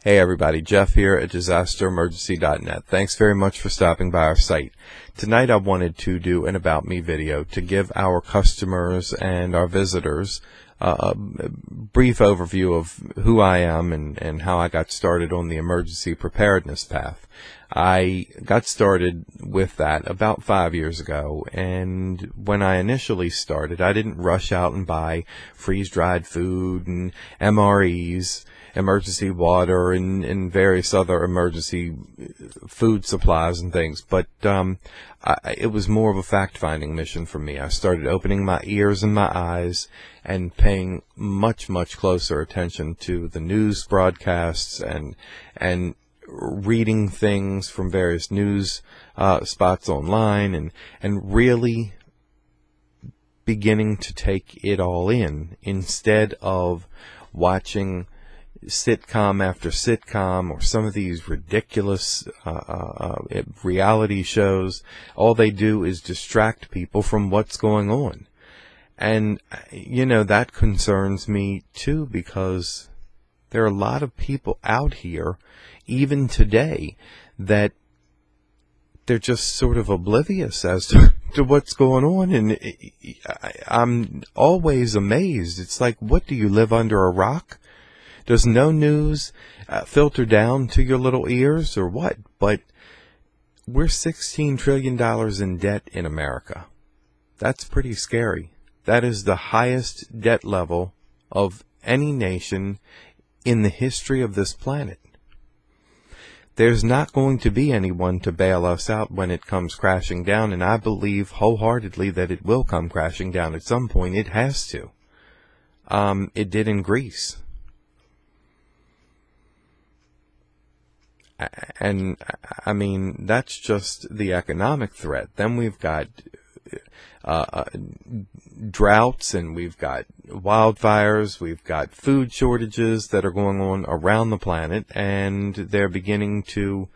Hey everybody, Jeff here at DisasterEmergency.net. Thanks very much for stopping by our site. Tonight I wanted to do an About Me video to give our customers and our visitors a brief overview of who I am and how I got started on the emergency preparedness path. I got started with that about 5 years ago, and when I initially started, I didn't rush out and buy freeze-dried food and MREs, emergency water, and various other emergency food supplies and things, but it was more of a fact-finding mission for me. I started opening my ears and my eyes and paying much closer attention to the news broadcasts and reading things from various news spots online and really beginning to take it all in instead of watching sitcom after sitcom or some of these ridiculous reality shows. All they do is distract people from what's going on. And, you know, that concerns me too, because there are a lot of people out here, even today, that they're just sort of oblivious as to what's going on. And I'm always amazed. It's like, what, do you live under a rock? Does no news filter down to your little ears or what? But we're $16 trillion in debt in America. That's pretty scary. That is the highest debt level of any nation in the history of this planet. There's not going to be anyone to bail us out when it comes crashing down, and I believe wholeheartedly that it will come crashing down at some point. It has to. It did in Greece. And I mean, that's just the economic threat. Then we've got droughts, and we've got wildfires, we've got food shortages that are going on around the planet, and they're beginning to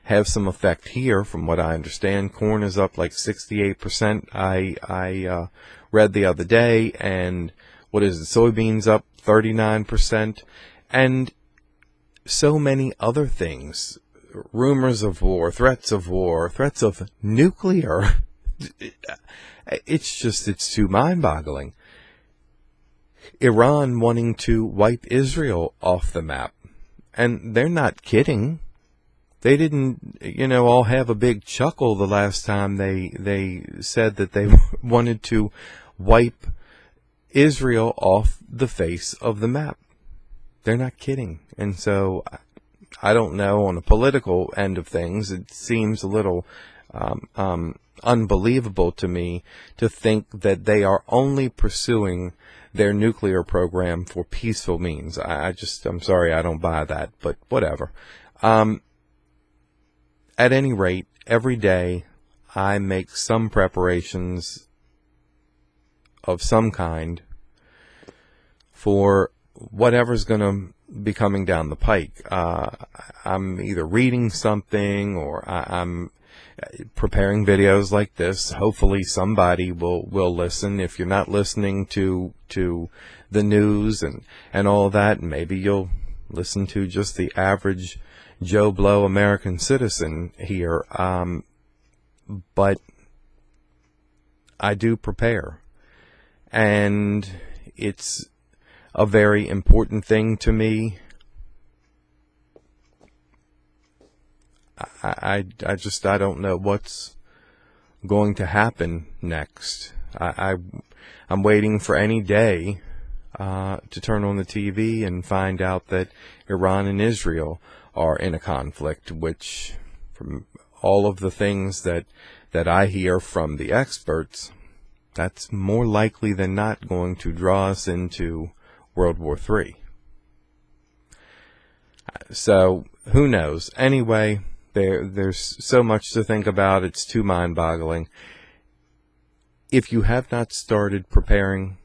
have some effect here. From what I understand, corn is up like 68%. I read the other day, and what is it, soybeans up 39%, and so many other things. Rumors of war, threats of nuclear. It's too mind-boggling. Iran wanting to wipe Israel off the map. And they're not kidding. They didn't, all have a big chuckle the last time they said that they wanted to wipe Israel off the face of the map. They're not kidding. And so, I don't know, on the political end of things, it seems a little unbelievable to me to think that they are only pursuing their nuclear program for peaceful means. I'm sorry, I don't buy that, but whatever. At any rate, every day I make some preparations of some kind for whatever's going to be coming down the pike. I'm either reading something or I'm preparing videos like this. Hopefully somebody will listen. If you're not listening to the news and all that, maybe you'll listen to just the average Joe Blow American citizen here. But I do prepare, and it's a very important thing to me. I don't know what's going to happen next. I'm waiting for any day to turn on the TV and find out that Iran and Israel are in a conflict, which, from all of the things that I hear from the experts, that's more likely than not going to draw us into World War III. So, who knows? Anyway, there's so much to think about. It's too mind-boggling. If you have not started preparing,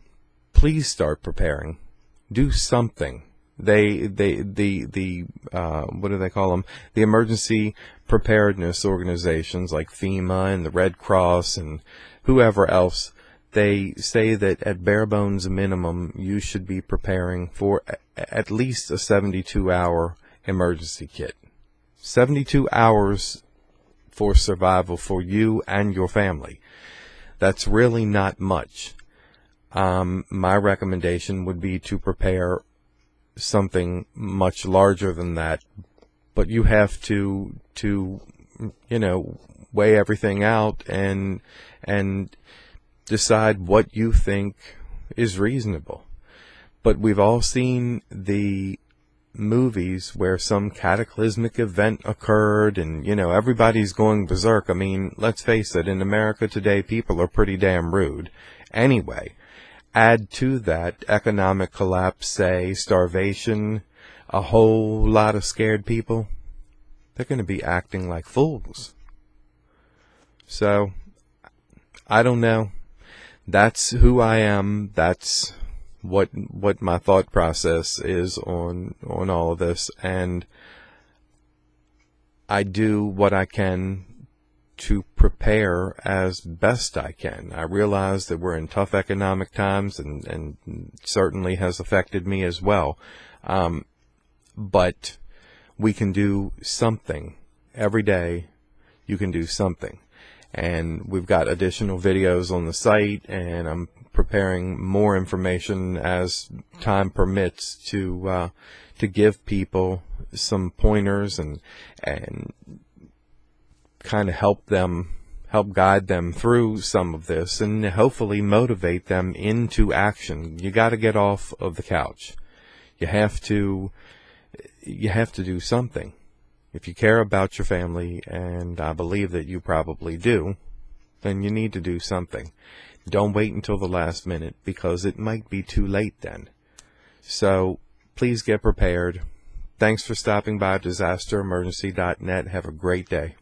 please start preparing. Do something. What do they call them? The emergency preparedness organizations like FEMA and the Red Cross and whoever else, they say that at bare bones minimum, you should be preparing for at least a 72-hour emergency kit. 72 hours for survival for you and your family. That's really not much. My recommendation would be to prepare something much larger than that, but you have to weigh everything out and decide what you think is reasonable. But we've all seen the movies where some cataclysmic event occurred and, everybody's going berserk. I mean, let's face it, in America today, people are pretty damn rude. Anyway, add to that economic collapse, say, starvation, a whole lot of scared people. They're going to be acting like fools. So, I don't know. That's who I am. That's what my thought process is on all of this, and I do what I can to prepare as best I can. I realize that we're in tough economic times, and certainly has affected me as well. But we can do something every day. You can do something. And we've got additional videos on the site, and I'm preparing more information as time permits to give people some pointers and kind of help guide them through some of this, and hopefully motivate them into action. You got to get off of the couch. You have to do something. If you care about your family, and I believe that you probably do, then you need to do something. Don't wait until the last minute, because it might be too late then. So please get prepared. Thanks for stopping by DisasterEmergency.net. Have a great day.